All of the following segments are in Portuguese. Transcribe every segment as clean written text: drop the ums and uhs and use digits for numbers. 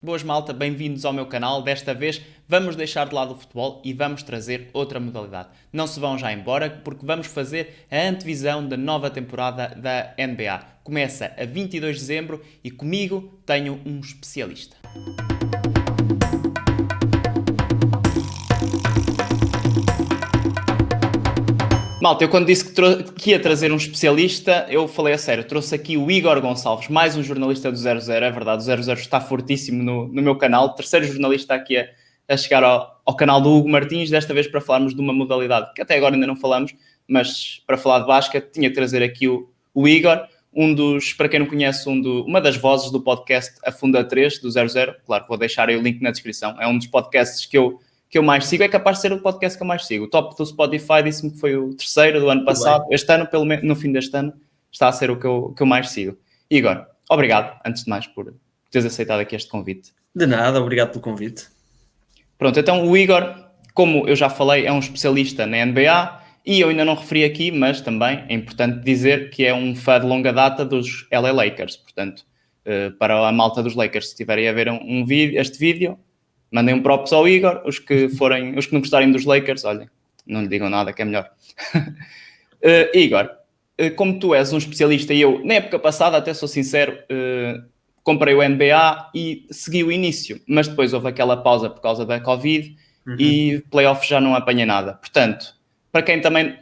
Boas malta, bem-vindos ao meu canal. Desta vez vamos deixar de lado o futebol e vamos trazer outra modalidade. Não se vão já embora porque vamos fazer a antevisão da nova temporada da NBA. Começa a 22 de dezembro e comigo tenho um especialista. Malta, eu quando disse que ia trazer um especialista, eu falei a sério. Trouxe aqui o Igor Gonçalves, mais um jornalista do 00. É verdade, o 00 está fortíssimo no meu canal. Terceiro jornalista aqui a chegar ao canal do Hugo Martins, desta vez para falarmos de uma modalidade que até agora ainda não falamos, mas para falar de basquete tinha que trazer aqui o Igor, para quem não conhece, uma das vozes do podcast A Funda 3 do 00. Claro, vou deixar aí o link na descrição. É um dos podcasts que eu mais sigo, é capaz de ser o podcast que eu mais sigo. O top do Spotify disse-me que foi o terceiro do ano passado. Este ano, pelo menos no fim deste ano, está a ser o que eu mais sigo. Igor, obrigado, antes de mais, por teres aceitado aqui este convite. De nada, obrigado pelo convite. Pronto, então o Igor, como eu já falei, é um especialista na NBA e eu ainda não referi aqui, mas também é importante dizer que é um fã de longa data dos LA Lakers. Portanto, para a malta dos Lakers, se estiverem a ver este vídeo, mandem um props ao Igor. Os que não gostarem dos Lakers, olhem, não lhe digam nada, que é melhor. Igor, como tu és um especialista e eu, na época passada, até sou sincero, comprei o NBA e segui o início, mas depois houve aquela pausa por causa da Covid e playoffs já não apanhei nada. Portanto, para quem também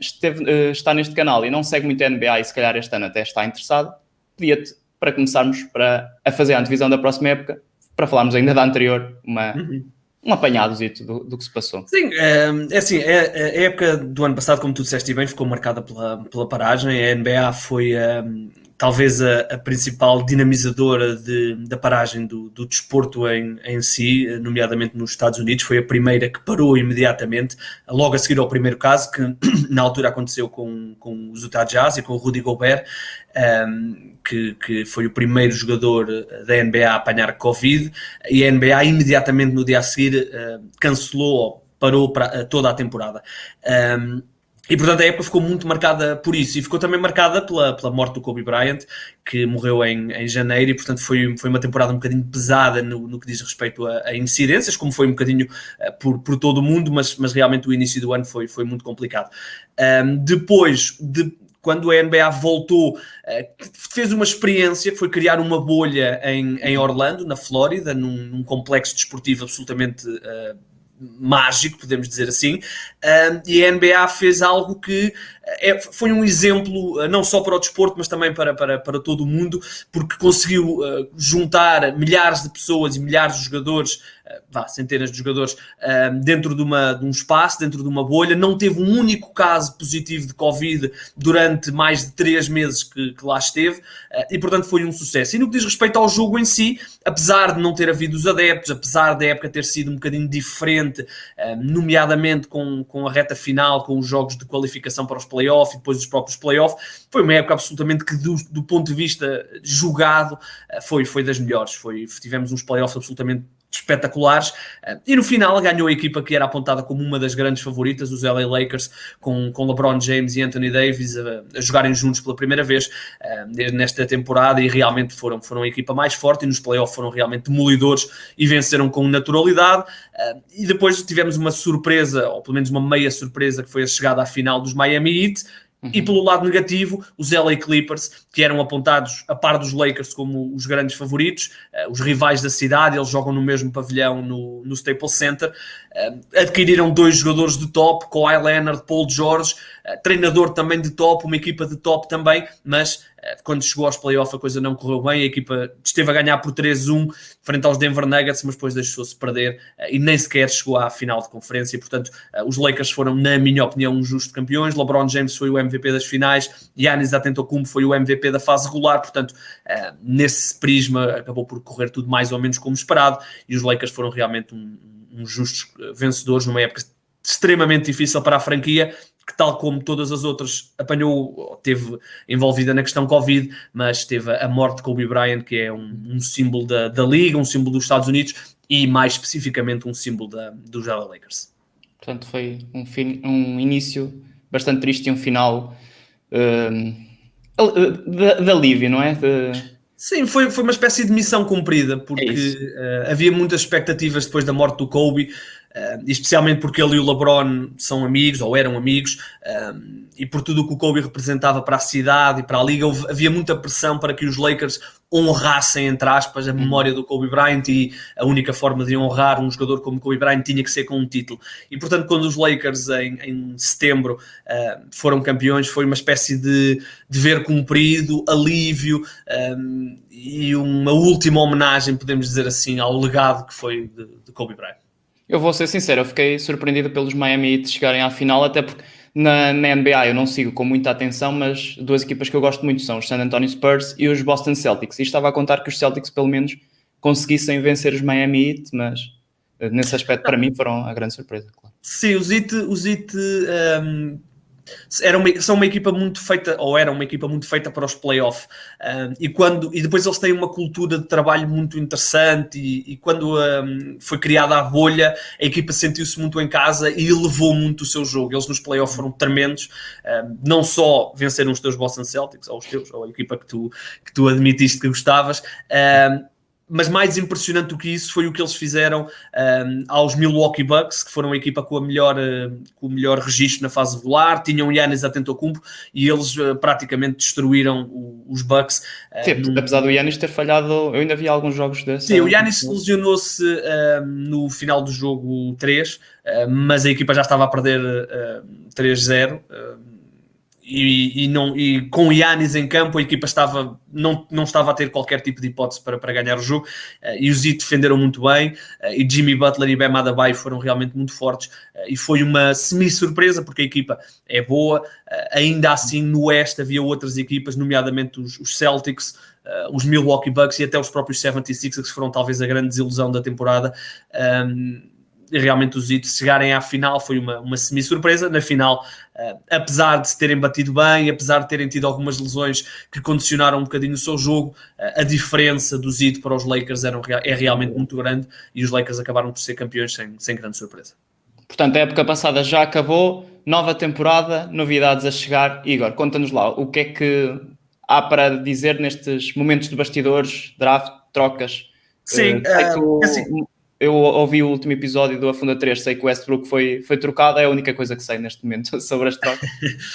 está neste canal e não segue muito a NBA e se calhar este ano até está interessado, pedia-te para começarmos a fazer a antevisão da próxima época, para falarmos ainda da anterior, um apanhadozito do que se passou. Sim, é assim, a época do ano passado, como tu disseste bem, ficou marcada pela paragem. A NBA foi talvez a principal dinamizadora da paragem do desporto em si, nomeadamente nos Estados Unidos. Foi a primeira que parou imediatamente, logo a seguir ao primeiro caso, que na altura aconteceu com os Utah Jazz e com o Rudy Gobert, que foi o primeiro jogador da NBA a apanhar Covid, e a NBA imediatamente no dia a seguir cancelou, parou para toda a temporada. E, portanto, a época ficou muito marcada por isso. E ficou também marcada pela morte do Kobe Bryant, que morreu em janeiro. E, portanto, foi uma temporada um bocadinho pesada no que diz respeito a incidências, como foi um bocadinho por todo o mundo, mas realmente o início do ano foi muito complicado. Depois quando a NBA voltou, fez uma experiência que foi criar uma bolha em Orlando, na Flórida, num complexo desportivo absolutamente mágico, podemos dizer assim, e a NBA fez algo que foi um exemplo não só para o desporto, mas também para todo o mundo, porque conseguiu juntar milhares de pessoas e milhares de jogadores, centenas de jogadores, dentro de um espaço, dentro de uma bolha. Não teve um único caso positivo de Covid durante mais de 3 meses que lá esteve, e portanto foi um sucesso. E no que diz respeito ao jogo em si, apesar de não ter havido os adeptos, apesar da época ter sido um bocadinho diferente, nomeadamente com a reta final, com os jogos de qualificação para os playoffs e depois os próprios playoffs, foi uma época absolutamente que do ponto de vista jogado foi das melhores. Tivemos uns playoffs absolutamente espetaculares, e no final ganhou a equipa que era apontada como uma das grandes favoritas, os LA Lakers, com LeBron James e Anthony Davis a jogarem juntos pela primeira vez nesta temporada, e realmente foram a equipa mais forte, e nos playoffs foram realmente demolidores e venceram com naturalidade. E depois tivemos uma surpresa, ou pelo menos uma meia surpresa, que foi a chegada à final dos Miami Heat. E pelo lado negativo, os LA Clippers, que eram apontados a par dos Lakers como os grandes favoritos, os rivais da cidade. Eles jogam no mesmo pavilhão no Staples Center, adquiriram 2 jogadores de top, Kawhi Leonard, Paul George, treinador também de top, uma equipa de top também, mas quando chegou aos playoffs a coisa não correu bem. A equipa esteve a ganhar por 3-1 frente aos Denver Nuggets, mas depois deixou-se perder e nem sequer chegou à final de conferência. Portanto, os Lakers foram, na minha opinião, um justo campeões. LeBron James foi o MVP das finais, Giannis Antetokounmpo foi o MVP da fase regular. Portanto, nesse prisma acabou por correr tudo mais ou menos como esperado, e os Lakers foram realmente uns justos vencedores numa época extremamente difícil para a franquia, que, tal como todas as outras, teve envolvida na questão Covid, mas teve a morte de Kobe Bryant, que é um símbolo da Liga, um símbolo dos Estados Unidos e, mais especificamente, um símbolo dos LA Lakers. Portanto, foi um início bastante triste e um final de alívio, não é? Sim, foi uma espécie de missão cumprida, É porque isso. havia muitas expectativas depois da morte do Kobe, especialmente porque ele e o LeBron são amigos, ou eram amigos, e por tudo o que o Kobe representava para a cidade e para a liga, havia muita pressão para que os Lakers honrassem, entre aspas, a memória do Kobe Bryant, e a única forma de honrar um jogador como Kobe Bryant tinha que ser com um título. E portanto, quando os Lakers em setembro foram campeões, foi uma espécie de dever cumprido, alívio, e uma última homenagem, podemos dizer assim, ao legado que foi de Kobe Bryant. Eu vou ser sincero, eu fiquei surpreendido pelos Miami Heat chegarem à final, até porque na NBA eu não sigo com muita atenção, mas duas equipas que eu gosto muito são os San Antonio Spurs e os Boston Celtics. E estava a contar que os Celtics pelo menos conseguissem vencer os Miami Heat, mas nesse aspecto para mim foram a grande surpresa, claro. Sim, os Heat são uma equipa muito feita, ou era uma equipa muito feita para os playoffs, e depois eles têm uma cultura de trabalho muito interessante, e quando foi criada a bolha, a equipa sentiu-se muito em casa e elevou muito o seu jogo. Eles nos playoffs foram tremendos, não só venceram os teus Boston Celtics, ou a equipa que tu admitiste que gostavas, mas mais impressionante do que isso foi o que eles fizeram aos Milwaukee Bucks, que foram a equipa com o melhor registro na fase regular, tinham Giannis Antetokounmpo, e eles praticamente destruíram os Bucks. Sim, apesar do Giannis ter falhado, eu ainda vi alguns jogos desses. Sim, o Giannis lesionou-se no final do jogo 3, mas a equipa já estava a perder 3-0, e com o Giannis em campo a equipa não estava a ter qualquer tipo de hipótese para ganhar o jogo, e os Heat defenderam muito bem, e Jimmy Butler e Bam Adebayo foram realmente muito fortes, e foi uma semi-surpresa porque a equipa é boa. Ainda assim no Oeste havia outras equipas, nomeadamente os Celtics, os Milwaukee Bucks e até os próprios 76ers, que foram talvez a grande desilusão da temporada. Realmente os Heat chegarem à final foi uma semi-surpresa. Na final, apesar de se terem batido bem, apesar de terem tido algumas lesões que condicionaram um bocadinho o seu jogo, a diferença dos Heat para os Lakers é realmente muito grande, e os Lakers acabaram por ser campeões sem grande surpresa. Portanto, a época passada já acabou, nova temporada, novidades a chegar. Igor, conta-nos lá, o que é que há para dizer nestes momentos de bastidores, draft, trocas? Sim, eu ouvi o último episódio do Afunda 3, sei que o Westbrook foi trocado, é a única coisa que sei neste momento sobre as trocas.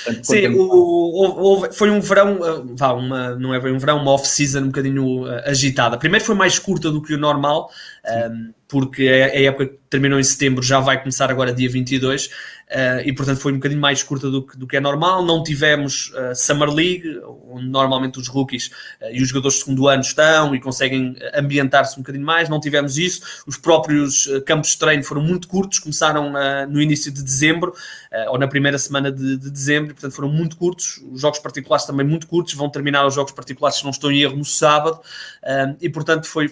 Portanto, sim, foi um verão, não é bem um verão, uma off-season um bocadinho agitada. Primeiro foi mais curta do que o normal, porque a época que terminou em setembro já vai começar agora dia 22, e portanto foi um bocadinho mais curta do que é normal. Não tivemos Summer League, onde normalmente os rookies e os jogadores de segundo ano estão e conseguem ambientar-se um bocadinho mais. Não tivemos isso. Os próprios campos de treino foram muito curtos, começaram no início de dezembro, ou na primeira semana de dezembro, e portanto foram muito curtos. Os jogos particulares também muito curtos, vão terminar os jogos particulares, se não estou em erro, no sábado, e portanto foi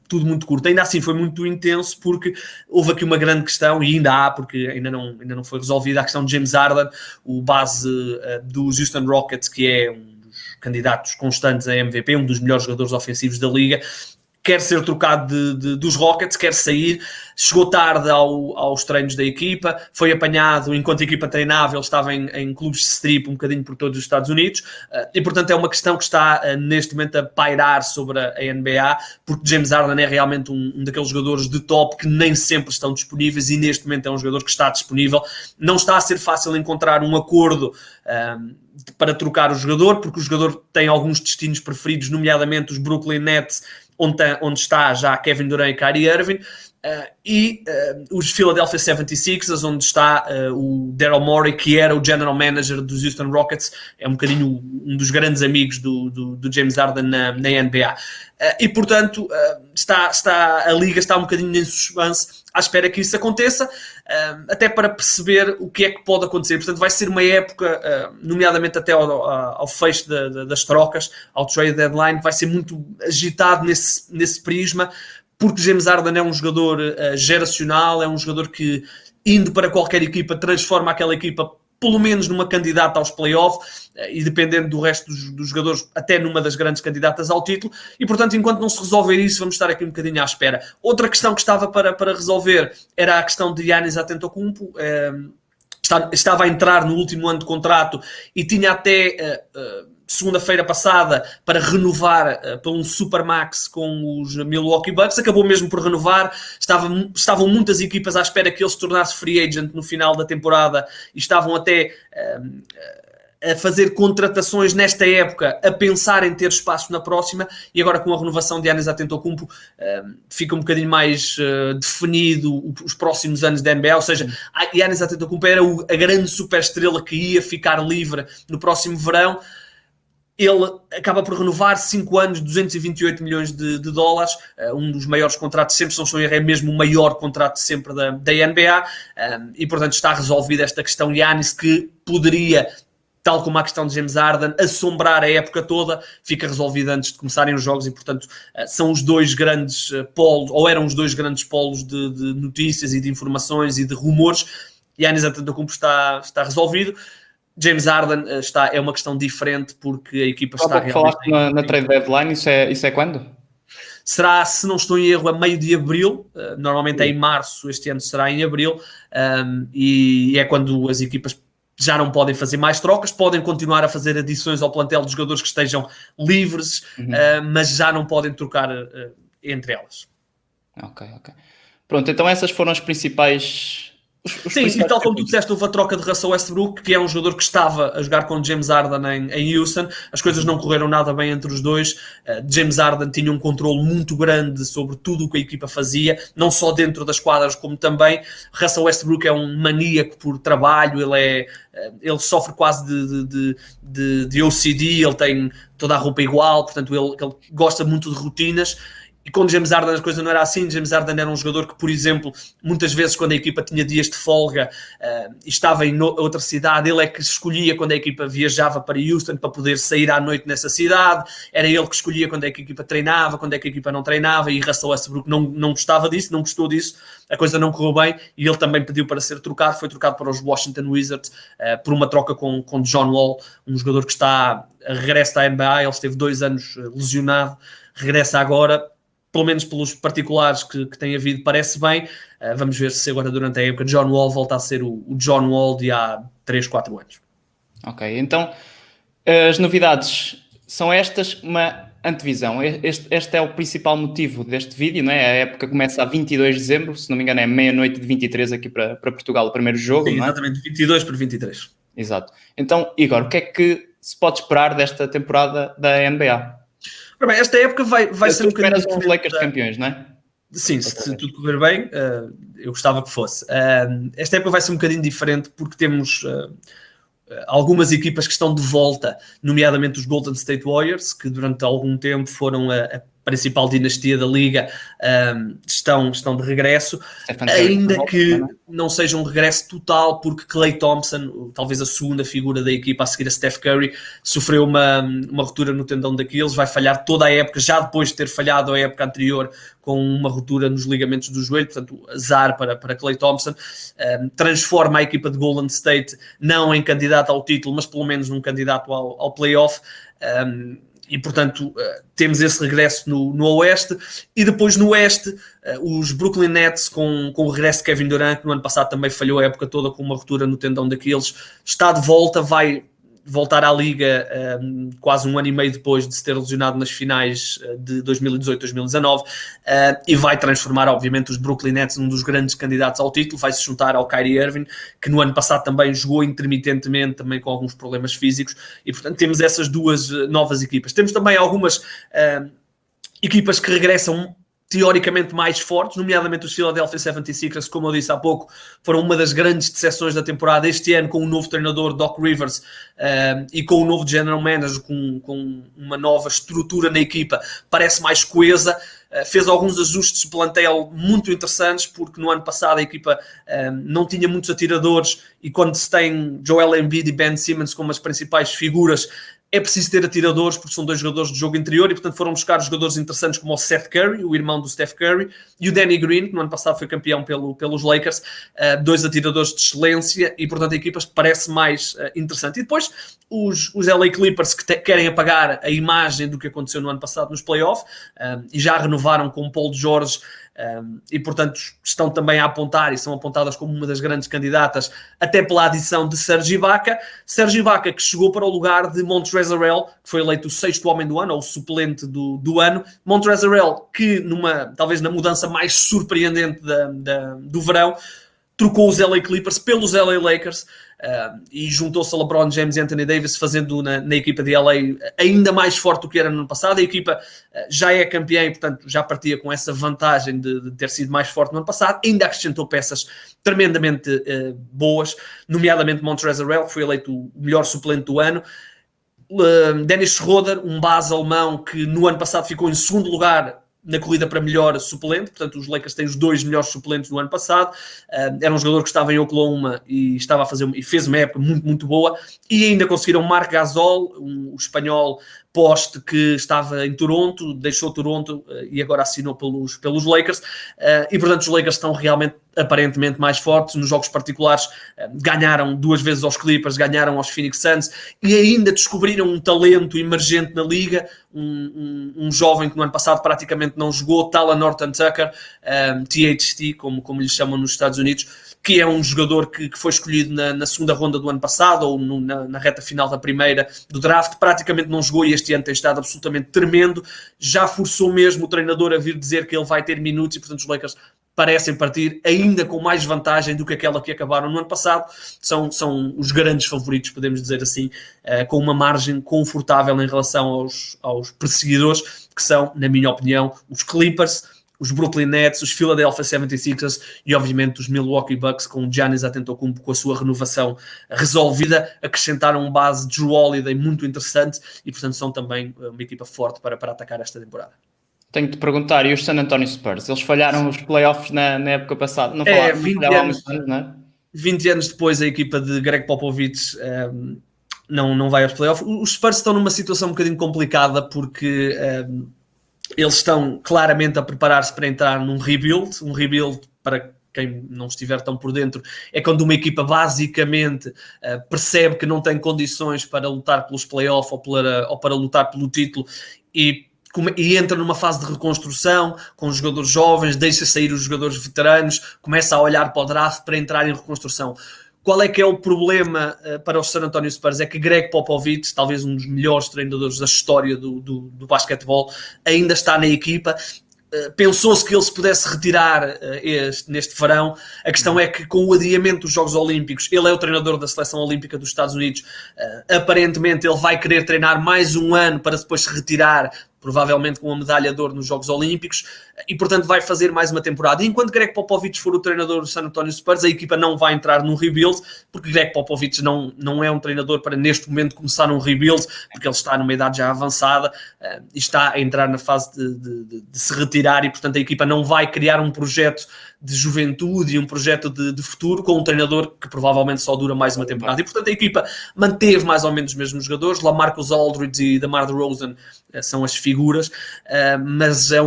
tudo muito curto. Ainda assim foi muito intenso, porque houve aqui uma grande questão, e ainda há, porque ainda não foi resolvida, a questão de James Harden, o base dos Houston Rockets, que é um dos candidatos constantes a MVP, um dos melhores jogadores ofensivos da liga, quer ser trocado dos Rockets, quer sair. Chegou tarde aos treinos da equipa, foi apanhado enquanto a equipa treinava. Ele estava em clubes de strip um bocadinho por todos os Estados Unidos, e portanto é uma questão que está neste momento a pairar sobre a NBA, porque James Harden é realmente um daqueles jogadores de top que nem sempre estão disponíveis, e neste momento é um jogador que está disponível. Não está a ser fácil encontrar um acordo para trocar o jogador, porque o jogador tem alguns destinos preferidos, nomeadamente os Brooklyn Nets, onde está já Kevin Durant e Kyrie Irving, e os Philadelphia 76ers, onde está o Daryl Morey, que era o general manager dos Houston Rockets, é um bocadinho um dos grandes amigos do James Harden na NBA. E portanto a liga está um bocadinho em suspense à espera que isso aconteça, até para perceber o que é que pode acontecer. Portanto vai ser uma época, nomeadamente até ao fecho das trocas, ao trade deadline, vai ser muito agitado nesse prisma, porque James Harden é um jogador geracional, é um jogador que, indo para qualquer equipa, transforma aquela equipa pelo menos numa candidata aos playoffs, e dependendo do resto dos jogadores, até numa das grandes candidatas ao título. E portanto, enquanto não se resolver isso, vamos estar aqui um bocadinho à espera. Outra questão que estava para resolver era a questão de Giannis Antetokounmpo. Estava a entrar no último ano de contrato e tinha até segunda-feira passada para renovar para um Supermax com os Milwaukee Bucks, acabou mesmo por renovar. Estavam muitas equipas à espera que ele se tornasse free agent no final da temporada e estavam até a fazer contratações nesta época, a pensar em ter espaço na próxima, e agora com a renovação de Giannis Antetokounmpo fica um bocadinho mais definido os próximos anos da NBA, ou seja, Giannis Antetokounmpo era a grande superestrela que ia ficar livre no próximo verão. Ele acaba por renovar 5 anos, 228 milhões de dólares, um dos maiores contratos sempre, se não estou a errar, é mesmo o maior contrato sempre da NBA, e portanto está resolvida esta questão. Giannis, que poderia, tal como a questão de James Harden, assombrar a época toda, fica resolvida antes de começarem os jogos, e portanto são os dois grandes polos, ou eram os dois grandes polos de notícias e de informações e de rumores. Giannis Antetokounmpo está resolvido. James Harden é uma questão diferente, porque a equipa está realmente... Falaste na trade deadline, isso é quando? Será, se não estou em erro, a meio de abril, normalmente é em março, este ano será em abril, e é quando as equipas já não podem fazer mais trocas, podem continuar a fazer adições ao plantel de jogadores que estejam livres, mas já não podem trocar entre elas. Ok. Pronto, então essas foram as principais... Sim, e tal como tu disseste, houve a troca de Russell Westbrook, que é um jogador que estava a jogar com James Harden em Houston. As coisas não correram nada bem entre os dois. James Harden tinha um controle muito grande sobre tudo o que a equipa fazia, não só dentro das quadras como também. Russell Westbrook é um maníaco por trabalho, ele sofre quase de OCD, ele tem toda a roupa igual, portanto ele gosta muito de rotinas. E com James Harden as coisas não era assim. James Harden era um jogador que, por exemplo, muitas vezes quando a equipa tinha dias de folga e estava em outra cidade, ele é que escolhia quando a equipa viajava para Houston para poder sair à noite nessa cidade. Era ele que escolhia quando é que a equipa treinava, quando é que a equipa não treinava, e Russell Westbrook não gostava disso, não gostou disso, a coisa não correu bem, e ele também pediu para ser trocado. Foi trocado para os Washington Wizards por uma troca com John Wall, um jogador que regressa à NBA. Ele esteve 2 anos lesionado, regressa agora. Pelo menos pelos particulares que tem havido, parece bem. Vamos ver se agora, durante a época, John Wall volta a ser o John Wall de há 3, 4 anos. Ok, então as novidades são estas, uma antevisão. Este é o principal motivo deste vídeo, não é? A época começa a 22 de dezembro, se não me engano é meia-noite de 23 aqui para Portugal, o primeiro jogo. Sim, não é? Exatamente, 22 para 23. Exato. Então, Igor, o que é que se pode esperar desta temporada da NBA? Bem, esta época vai ser um bocadinho... os Lakers campeões, não é? Sim, se tudo correr bem, eu gostava que fosse. Esta época vai ser um bocadinho diferente, porque temos algumas equipas que estão de volta, nomeadamente os Golden State Warriors, que durante algum tempo foram a principal dinastia da liga, estão de regresso, ainda que não seja um regresso total, porque Klay Thompson, talvez a segunda figura da equipa a seguir a Steph Curry, sofreu uma ruptura no tendão daqueles, vai falhar toda a época, já depois de ter falhado a época anterior com uma ruptura nos ligamentos do joelho, portanto azar para Klay Thompson. Transforma a equipa de Golden State não em candidato ao título, mas pelo menos num candidato ao playoff. E, portanto, temos esse regresso no Oeste. E depois no Oeste, os Brooklyn Nets, com o regresso de Kevin Durant, que no ano passado também falhou a época toda com uma ruptura no tendão daqueles, está de volta, vai voltar à Liga quase um ano e meio depois de se ter lesionado nas finais de 2018-2019, e vai transformar, obviamente, os Brooklyn Nets num dos grandes candidatos ao título. Vai se juntar ao Kyrie Irving, que no ano passado também jogou intermitentemente, também com alguns problemas físicos, e portanto temos essas duas novas equipas. Temos também algumas equipas que regressam teoricamente mais fortes, nomeadamente os Philadelphia 76ers, como eu disse há pouco, foram uma das grandes decepções da temporada este ano, com o novo treinador Doc Rivers e com o novo general manager, com uma nova estrutura na equipa, parece mais coesa. Fez alguns ajustes de plantel muito interessantes, porque no ano passado a equipa não tinha muitos atiradores, e quando se tem Joel Embiid e Ben Simmons como as principais figuras, é preciso ter atiradores, porque são 2 jogadores de jogo interior, e portanto foram buscar jogadores interessantes como o Seth Curry, o irmão do Steph Curry, e o Danny Green, que no ano passado foi campeão pelos Lakers, 2 atiradores de excelência, e portanto a equipa parece mais interessante. E depois os LA Clippers, que querem apagar a imagem do que aconteceu no ano passado nos playoffs, e já renovaram com Paul George e portanto estão também a apontar e são apontadas como uma das grandes candidatas até pela adição de Serge Ibaka que chegou para o lugar de Montrezl Harrell, que foi eleito o 6º homem do ano ou o suplente do ano. Montrezl Harrell, que talvez na mudança mais surpreendente do verão, trocou os LA Clippers pelos LA Lakers e juntou-se a LeBron James e Anthony Davis, fazendo na equipa de LA ainda mais forte do que era no ano passado. A equipa já é campeã e, portanto, já partia com essa vantagem de ter sido mais forte no ano passado. Ainda acrescentou peças tremendamente boas, nomeadamente Montrezl Harrell, que foi eleito o melhor suplente do ano. Dennis Schroeder, um base alemão que no ano passado ficou em segundo lugar na corrida para melhor suplente, portanto os Lakers têm os 2 melhores suplentes do ano passado. Era um jogador que estava em Oklahoma e fez uma época muito, muito boa, e ainda conseguiram Marc Gasol, o espanhol poste que estava em Toronto, deixou Toronto e agora assinou pelos Lakers, e portanto os Lakers estão realmente aparentemente mais fortes. Nos jogos particulares ganharam 2 vezes aos Clippers, ganharam aos Phoenix Suns e ainda descobriram um talento emergente na liga, um jovem que no ano passado praticamente não jogou, Talen Horton-Tucker, THT, como lhe chamam nos Estados Unidos, que é um jogador que foi escolhido na segunda ronda do ano passado, ou na reta final da primeira do draft. Praticamente não jogou e este ano tem estado absolutamente tremendo. Já forçou mesmo o treinador a vir dizer que ele vai ter minutos e, portanto, os Lakers parecem partir ainda com mais vantagem do que aquela que acabaram no ano passado. São os grandes favoritos, podemos dizer assim, com uma margem confortável em relação aos perseguidores, que são, na minha opinião, os Clippers, os Brooklyn Nets, os Philadelphia 76ers e, obviamente, os Milwaukee Bucks, com o Giannis Antetokounmpo com a sua renovação resolvida, acrescentaram um base de Jrue Holiday muito interessante e, portanto, são também uma equipa forte para atacar esta temporada. Tenho-te perguntar, e os San Antonio Spurs? Eles falharam os playoffs na época passada? Não falharam, 20 há anos, muitos anos, não é? 20 anos depois, a equipa de Greg Popovich não vai aos playoffs. Os Spurs estão numa situação um bocadinho complicada porque eles estão claramente a preparar-se para entrar num rebuild. Um rebuild, para quem não estiver tão por dentro, é quando uma equipa basicamente percebe que não tem condições para lutar pelos playoffs ou para lutar pelo título e entra numa fase de reconstrução com os jogadores jovens, deixa sair os jogadores veteranos, começa a olhar para o draft para entrar em reconstrução. Qual é que é o problema para os San Antonio Spurs? É que Greg Popovich, talvez um dos melhores treinadores da história do basquetebol, ainda está na equipa. Pensou-se que ele se pudesse retirar neste verão. A questão é que, com o adiamento dos Jogos Olímpicos, ele é o treinador da Seleção Olímpica dos Estados Unidos. Aparentemente ele vai querer treinar mais um ano para depois se retirar, provavelmente com a medalha de ouro nos Jogos Olímpicos, e portanto vai fazer mais uma temporada. E enquanto Greg Popovich for o treinador do San Antonio Spurs, a equipa não vai entrar num rebuild, porque Greg Popovich não é um treinador para neste momento começar um rebuild, porque ele está numa idade já avançada e está a entrar na fase de se retirar, e portanto a equipa não vai criar um projeto de juventude e um projeto de futuro com um treinador que provavelmente só dura mais uma temporada. E portanto a equipa manteve mais ou menos os mesmos jogadores. LaMarcus Aldridge e DeMar DeRozan são as figuras, mas é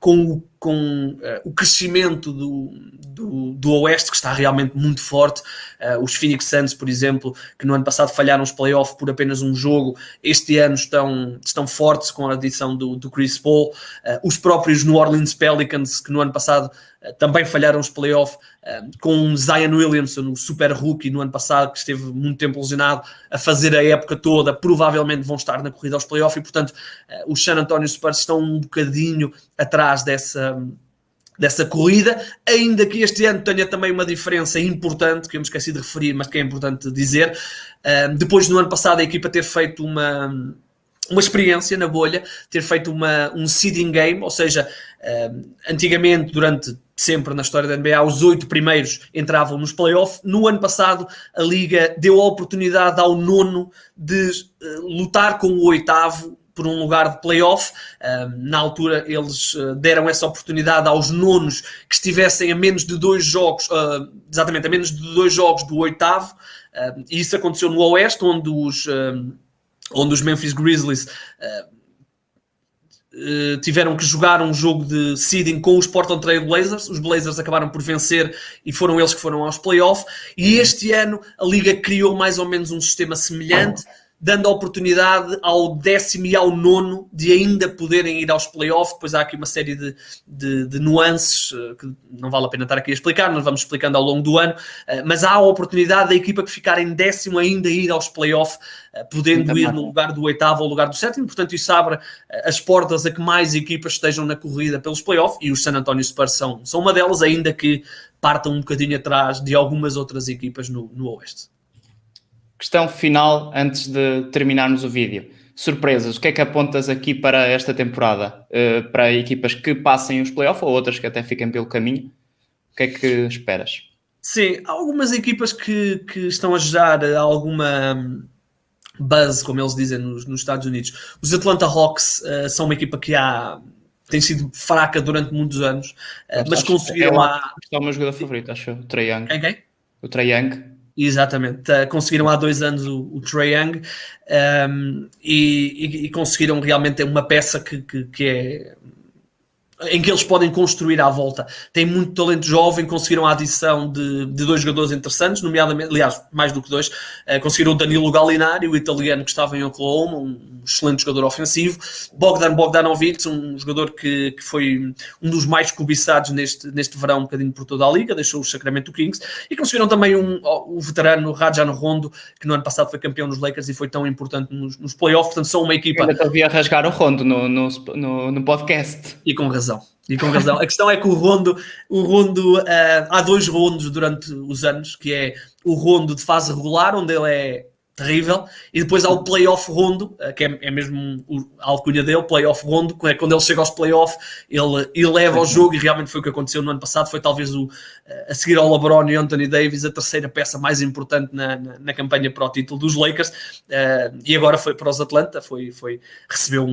com o crescimento do Oeste, que está realmente muito forte. Os Phoenix Suns, por exemplo, que no ano passado falharam os playoffs por apenas um jogo, este ano estão fortes com a adição do Chris Paul. Os próprios New Orleans Pelicans, que no ano passado também falharam os playoffs, com Zion Williamson, o super rookie no ano passado, que esteve muito tempo lesionado, a fazer a época toda, provavelmente vão estar na corrida aos playoffs, e portanto os San Antonio Spurs estão um bocadinho atrás dessa corrida, ainda que este ano tenha também uma diferença importante, que eu me esqueci de referir, mas que é importante dizer. Depois no ano passado a equipa ter feito uma experiência na bolha, ter feito um seeding game, ou seja, antigamente, durante sempre na história da NBA, os 8 primeiros entravam nos playoffs. No ano passado, a Liga deu a oportunidade ao 9º de lutar com o 8º por um lugar de playoff. Na altura, eles deram essa oportunidade aos 9º que estivessem a menos de 2 jogos, exatamente, a menos de 2 jogos do 8º, e isso aconteceu no Oeste, onde os Memphis Grizzlies tiveram que jogar um jogo de seeding com os Portland Trail Blazers. Os Blazers acabaram por vencer e foram eles que foram aos playoffs. E este ano a Liga criou mais ou menos um sistema semelhante. dando a oportunidade ao 10º e ao 9º de ainda poderem ir aos playoffs. Depois há aqui uma série de nuances que não vale a pena estar aqui a explicar, nós vamos explicando ao longo do ano, mas há a oportunidade da equipa que ficar em 10º ainda ir aos playoffs, podendo ir no lugar do 8º ou lugar do 7º, portanto isso abre as portas a que mais equipas estejam na corrida pelos playoffs, e os San Antonio Spurs são uma delas, ainda que partam um bocadinho atrás de algumas outras equipas no Oeste. Questão final, antes de terminarmos o vídeo. Surpresas, o que é que apontas aqui para esta temporada? Para equipas que passem os playoffs ou outras que até fiquem pelo caminho? O que é que esperas? Sim, há algumas equipas que estão a gerar alguma buzz, como eles dizem nos Estados Unidos. Os Atlanta Hawks são uma equipa que tem sido fraca durante muitos anos, mas conseguiram... É o meu jogador favorito, acho, o Trae Young. Quem? O Trae Young. Exatamente, conseguiram há 2 anos o Trae Young, e conseguiram realmente ter uma peça que é... em que eles podem construir à volta. Tem muito talento jovem, conseguiram a adição de 2 jogadores interessantes, nomeadamente, aliás, mais do que 2, conseguiram o Danilo Gallinari, o italiano que estava em Oklahoma, um excelente jogador ofensivo, Bogdan Bogdanovic, um jogador que foi um dos mais cobiçados neste verão, um bocadinho por toda a liga, deixou o Sacramento Kings, e conseguiram também o veterano Rajon Rondo, que no ano passado foi campeão nos Lakers e foi tão importante nos playoffs. Portanto, são uma equipa... Ainda te havia rasgar o Rondo no podcast. E com razão. A questão é que o Rondo há 2 rondos durante os anos, que é o Rondo de fase regular, onde ele é terrível, e depois há o playoff Rondo, que é mesmo a alcunha dele, playoff Rondo, que é quando ele chega aos playoffs, ele eleva o jogo, e realmente foi o que aconteceu no ano passado. Foi talvez a seguir ao LeBron e Anthony Davis, a terceira peça mais importante na campanha para o título dos Lakers, e agora foi para os Atlanta, recebeu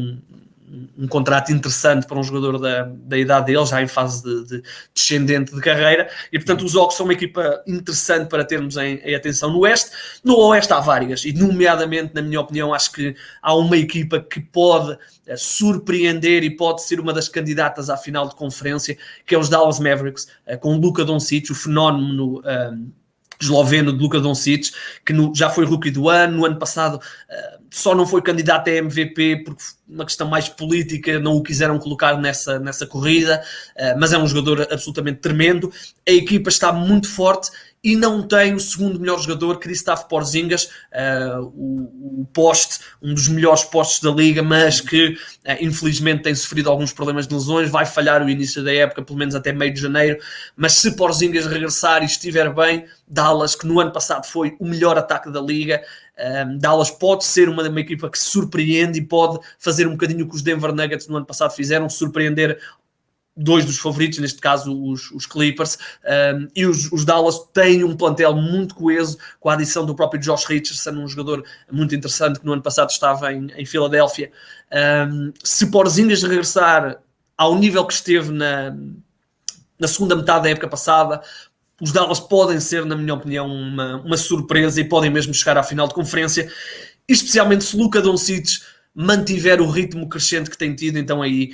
um contrato interessante para um jogador da idade dele, já em fase de descendente de carreira, e portanto os Hawks são uma equipa interessante para termos em atenção no Oeste. No Oeste há várias, e nomeadamente, na minha opinião, acho que há uma equipa que pode surpreender e pode ser uma das candidatas à final de conferência, que é os Dallas Mavericks, com o Luka Doncic, o fenómeno esloveno de Luka Doncic, que já foi rookie do ano. No ano passado só não foi candidato a MVP porque uma questão mais política não o quiseram colocar nessa corrida, mas é um jogador absolutamente tremendo. A equipa está muito forte e não tem o segundo melhor jogador, Kristaps Porzingis, o poste, um dos melhores postes da liga, mas que infelizmente tem sofrido alguns problemas de lesões, vai falhar o início da época, pelo menos até meio de janeiro. Mas se Porzingis regressar e estiver bem, Dallas, que no ano passado foi o melhor ataque da liga, Dallas pode ser uma equipa que surpreende e pode fazer um bocadinho o que os Denver Nuggets no ano passado fizeram, surpreender 2 dos favoritos, neste caso os Clippers, e os Dallas têm um plantel muito coeso, com a adição do próprio Josh Richardson, um jogador muito interessante que no ano passado estava em Filadélfia. Se Porzingis regressar ao nível que esteve na segunda metade da época passada, os Dallas podem ser, na minha opinião, uma surpresa e podem mesmo chegar à final de conferência, especialmente se Luka Doncic mantiver o ritmo crescente que tem tido. Então aí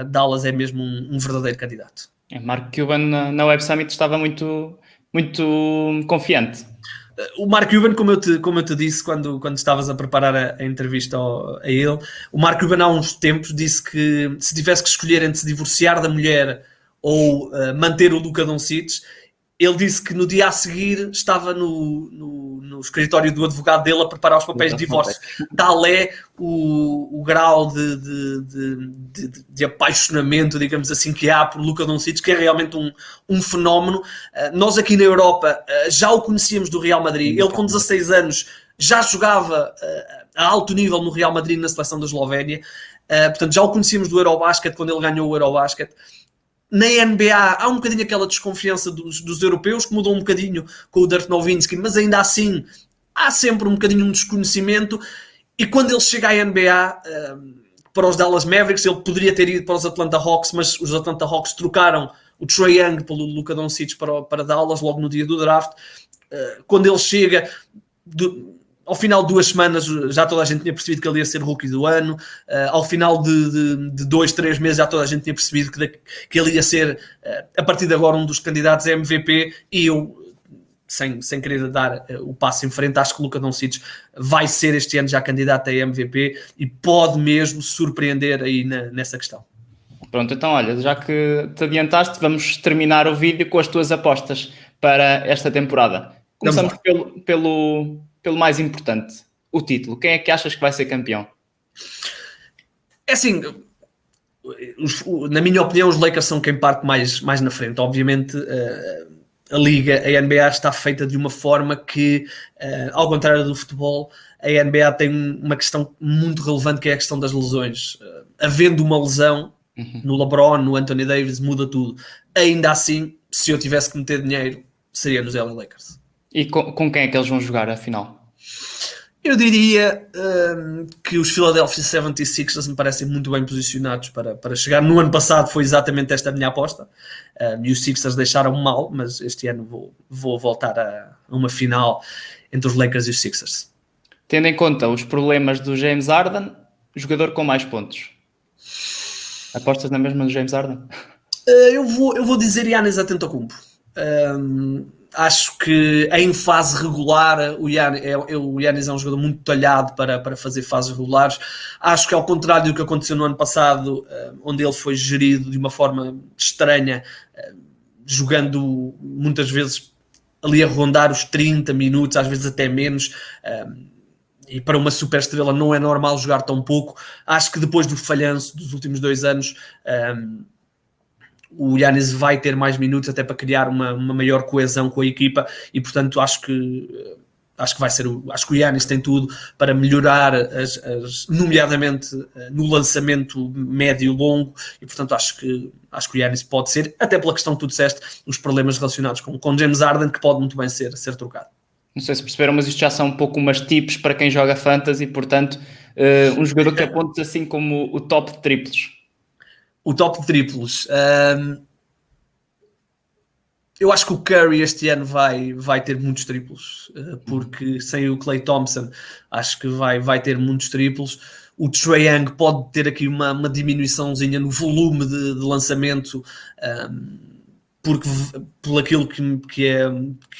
Dallas é mesmo um verdadeiro candidato. Mark Cuban na Web Summit estava muito, muito confiante. O Mark Cuban, como eu te disse quando estavas a preparar a entrevista a ele, o Mark Cuban há uns tempos disse que se tivesse que escolher entre se divorciar da mulher ou manter o Luka Doncic, ele disse que no dia a seguir estava no escritório do advogado dele a preparar os papéis de divórcio. Tal é o grau de apaixonamento, digamos assim, que há por Luka Doncic, que é realmente um fenómeno. Nós aqui na Europa já o conhecíamos do Real Madrid. Ele com 16 anos já jogava a alto nível no Real Madrid, na seleção da Eslovénia. Portanto, já o conhecíamos do Eurobasket, quando ele ganhou o Eurobasket. Na NBA há um bocadinho aquela desconfiança dos europeus, que mudou um bocadinho com o Dirk Nowitzki, mas ainda assim há sempre um bocadinho um desconhecimento. E quando ele chega à NBA, para os Dallas Mavericks, ele poderia ter ido para os Atlanta Hawks, mas os Atlanta Hawks trocaram o Trae Young pelo Luka Doncic para Dallas logo no dia do draft. Quando ele chega... Ao final de 2 semanas já toda a gente tinha percebido que ele ia ser rookie do ano. Ao final de 2, 3 meses já toda a gente tinha percebido que ele ia ser, a partir de agora, um dos candidatos a MVP. E eu sem querer dar o passo em frente, acho que o Luka Doncic vai ser este ano já candidato a MVP e pode mesmo surpreender aí nessa questão. Pronto, então olha, já que te adiantaste, vamos terminar o vídeo com as tuas apostas para esta temporada. Começamos pelo mais importante, o título. Quem é que achas que vai ser campeão? É assim, na minha opinião, os Lakers são quem parte mais na frente. Obviamente, a Liga, a NBA está feita de uma forma que, ao contrário do futebol, a NBA tem uma questão muito relevante, que é a questão das lesões. Havendo uma lesão, no LeBron, no Anthony Davis, muda tudo. Ainda assim, se eu tivesse que meter dinheiro, seria nos LA Lakers. E com quem é que eles vão jogar, afinal? Eu diria que os Philadelphia 76ers me parecem muito bem posicionados para chegar. No ano passado foi exatamente esta a minha aposta. E os Sixers deixaram mal, mas este ano vou voltar a uma final entre os Lakers e os Sixers. Tendo em conta os problemas do James Harden, jogador com mais pontos. Apostas na mesma do James Harden? Eu vou dizer Giannis Antetokounmpo. Acho que em fase regular o Giannis é um jogador muito talhado para fazer fases regulares. Acho que ao contrário do que aconteceu no ano passado, onde ele foi gerido de uma forma estranha, jogando muitas vezes ali a rondar os 30 minutos, às vezes até menos, e para uma super estrela não é normal jogar tão pouco. Acho que depois do falhanço dos últimos 2 anos, o Giannis vai ter mais minutos até para criar uma maior coesão com a equipa e, portanto, acho que vai ser acho que o Giannis tem tudo para melhorar nomeadamente no lançamento médio e longo, e portanto acho que o Giannis pode ser, até pela questão que tu disseste, os problemas relacionados com James Harden, que pode muito bem ser trocado. Não sei se perceberam, mas isto já são um pouco umas tips para quem joga fantasy, portanto, um jogador que apontes assim como o top de triplos. O top de triplos. Eu acho que o Curry este ano vai ter muitos triplos, porque sem o Klay Thompson acho que vai ter muitos triplos. O Trae Young pode ter aqui uma diminuiçãozinha no volume de lançamento, porque por aquilo que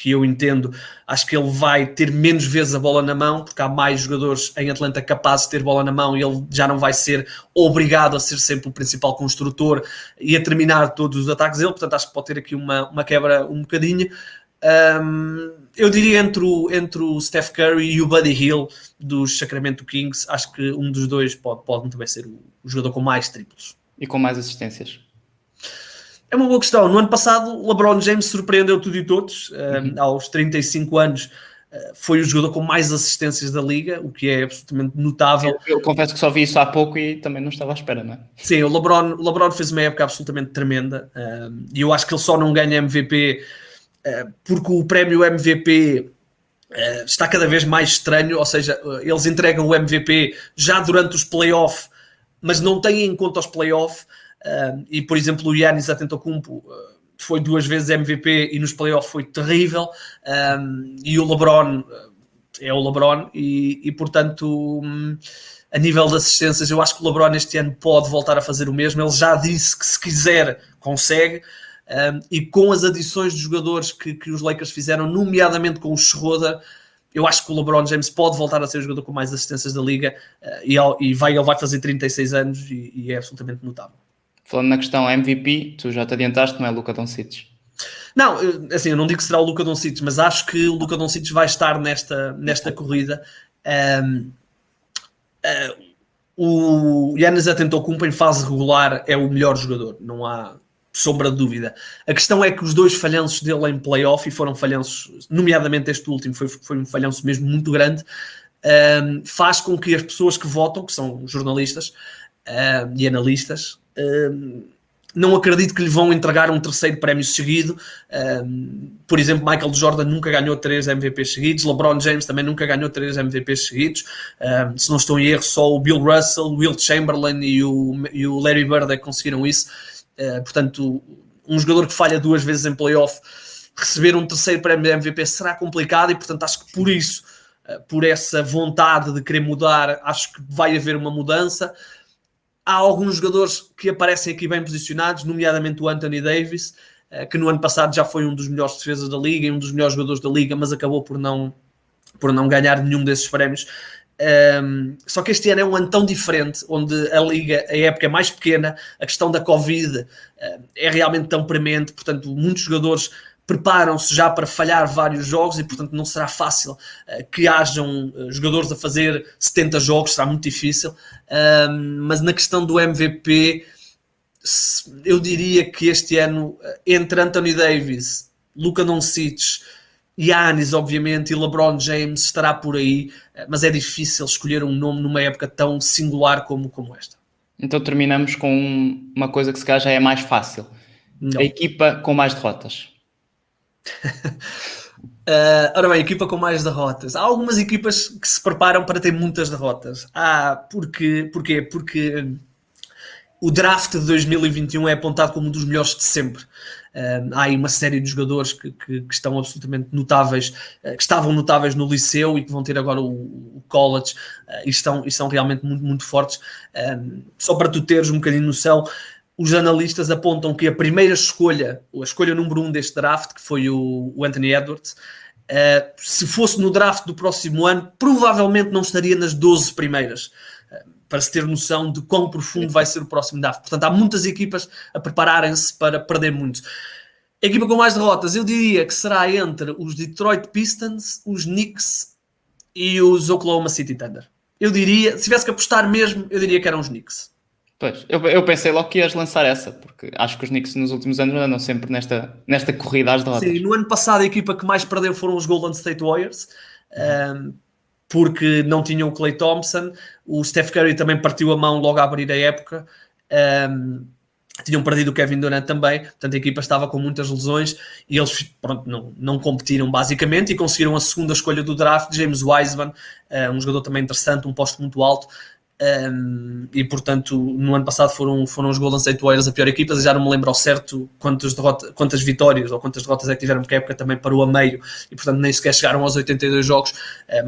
eu entendo, acho que ele vai ter menos vezes a bola na mão, porque há mais jogadores em Atlanta capazes de ter bola na mão e ele já não vai ser obrigado a ser sempre o principal construtor e a terminar todos os ataques dele, portanto acho que pode ter aqui uma quebra um bocadinho. Eu diria entre o Steph Curry e o Buddy Hield dos Sacramento Kings, acho que um dos dois pode muito bem ser o jogador com mais triplos. E com mais assistências. É uma boa questão. No ano passado, o LeBron James surpreendeu tudo e todos. Aos 35 anos, foi o jogador com mais assistências da Liga, o que é absolutamente notável. Eu confesso que só vi isso há pouco e também não estava à espera, não é? Sim, o LeBron fez uma época absolutamente tremenda. E eu acho que ele só não ganha MVP porque o prémio MVP está cada vez mais estranho. Ou seja, eles entregam o MVP já durante os playoffs, mas não têm em conta os playoffs. E, por exemplo, o Giannis Antetokounmpo foi 2 vezes MVP e nos playoffs foi terrível, e o LeBron é o LeBron e portanto, a nível de assistências, eu acho que o LeBron este ano pode voltar a fazer o mesmo. Ele já disse que se quiser consegue, e com as adições de jogadores que os Lakers fizeram, nomeadamente com o Schroeder, eu acho que o LeBron James pode voltar a ser o jogador com mais assistências da Liga, e ele vai fazer 36 anos e é absolutamente notável. Falando na questão MVP, tu já te adiantaste, não é Luka Doncic? Não, assim, eu não digo que será o Luka Doncic, mas acho que o Luka Doncic vai estar nesta corrida. O Giannis Antetokounmpo em fase regular é o melhor jogador, não há sombra de dúvida. A questão é que os 2 falhanços dele em playoff, e foram falhanços, nomeadamente este último, foi um falhanço mesmo muito grande, faz com que as pessoas que votam, que são jornalistas e analistas, não acredito que lhe vão entregar um terceiro prémio seguido. Por exemplo, Michael Jordan nunca ganhou 3 MVPs seguidos, LeBron James também nunca ganhou 3 MVPs seguidos, se não estou em erro só o Bill Russell, o Wilt Chamberlain e o Larry Bird é que conseguiram isso. Portanto, um jogador que falha 2 vezes em playoff, receber um terceiro prémio de MVP será complicado, e portanto acho que por isso, por essa vontade de querer mudar, acho que vai haver uma mudança. Há alguns jogadores que aparecem aqui bem posicionados, nomeadamente o Anthony Davis, que no ano passado já foi um dos melhores defesas da Liga e um dos melhores jogadores da Liga, mas acabou por não ganhar nenhum desses prémios. Só que este ano é um ano tão diferente, onde a Liga, a época é mais pequena, a questão da Covid é realmente tão premente, portanto muitos jogadores preparam-se já para falhar vários jogos e portanto não será fácil que hajam jogadores a fazer 70 jogos, será muito difícil, mas na questão do MVP eu diria que este ano entre Anthony Davis, Luka Doncic, Giannis, obviamente, e LeBron James estará por aí, mas é difícil escolher um nome numa época tão singular como esta. Então terminamos com uma coisa que se calhar já é mais fácil. Não. A equipa com mais derrotas. Ora bem, equipa com mais derrotas. Há algumas equipas que se preparam para ter muitas derrotas. Porquê? Porque o draft de 2021 é apontado como um dos melhores de sempre. Há aí uma série de jogadores que estão absolutamente notáveis, que estavam notáveis no liceu e que vão ter agora o college, e são realmente muito, muito fortes. Só para tu teres um bocadinho noção, os analistas apontam que a primeira escolha, a escolha número 1 deste draft, que foi o Anthony Edwards, se fosse no draft do próximo ano, provavelmente não estaria nas 12 primeiras. Para se ter noção de quão profundo vai ser o próximo draft. Portanto, há muitas equipas a prepararem-se para perder muito. A equipa com mais derrotas, eu diria que será entre os Detroit Pistons, os Knicks e os Oklahoma City Thunder. Eu diria, se tivesse que apostar mesmo, eu diria que eram os Knicks. Pois, eu pensei logo que ias lançar essa, porque acho que os Knicks nos últimos anos andam sempre nesta corrida às derrotas. Sim, no ano passado a equipa que mais perdeu foram os Golden State Warriors, porque não tinham o Klay Thompson. O Steph Curry também partiu a mão logo a abrir a época. Tinham perdido o Kevin Durant também, portanto a equipa estava com muitas lesões e eles não competiram basicamente e conseguiram a segunda escolha do draft, James Wiseman, um jogador também interessante, um posto muito alto. E portanto no ano passado foram os Golden State Warriors a pior equipa. Já não me lembro ao certo quantas vitórias ou quantas derrotas é que tiveram, porque a época também parou a meio e portanto nem sequer chegaram aos 82 jogos,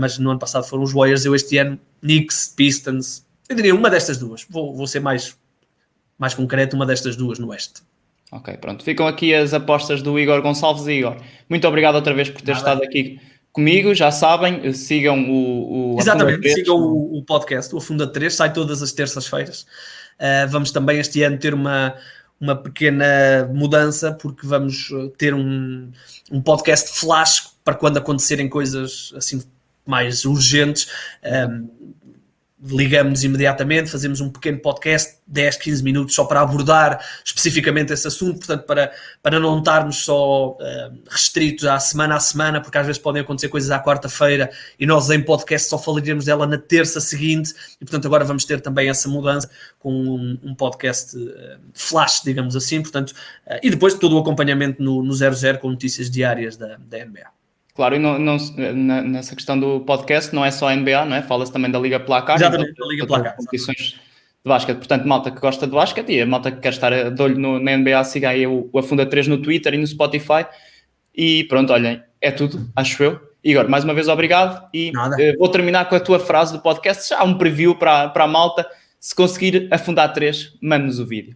mas no ano passado foram os Warriors. Eu este ano, Knicks, Pistons, eu diria uma destas duas, vou ser mais concreto, uma destas duas no Oeste. Ok, pronto, ficam aqui as apostas do Igor Gonçalves. Igor, muito obrigado outra vez por ter estado aqui comigo. Já sabem, sigam o Exatamente, sigam o podcast, o Afunda 3, sai todas as terças-feiras. Vamos também este ano ter uma pequena mudança, porque vamos ter um podcast flash para quando acontecerem coisas assim mais urgentes. Ligamos imediatamente, fazemos um pequeno podcast, 10, 15 minutos, só para abordar especificamente esse assunto, portanto, para não estarmos só restritos à semana, porque às vezes podem acontecer coisas à quarta-feira e nós em podcast só falaríamos dela na terça seguinte, e portanto agora vamos ter também essa mudança com um podcast flash, digamos assim, portanto, e depois todo o acompanhamento no 00 com notícias diárias da NBA. Claro, e nessa questão do podcast não é só a NBA, não é? Fala-se também da Liga Placar. Exatamente, da Liga Placar. Competições de basquete. Portanto, malta que gosta de basquete e a malta que quer estar de olho na NBA, siga aí o Afunda 3 no Twitter e no Spotify. E pronto, olhem, é tudo, acho eu. Igor, mais uma vez obrigado e vou terminar com a tua frase do podcast. Já há um preview para a malta. Se conseguir afundar 3, mande-nos o vídeo.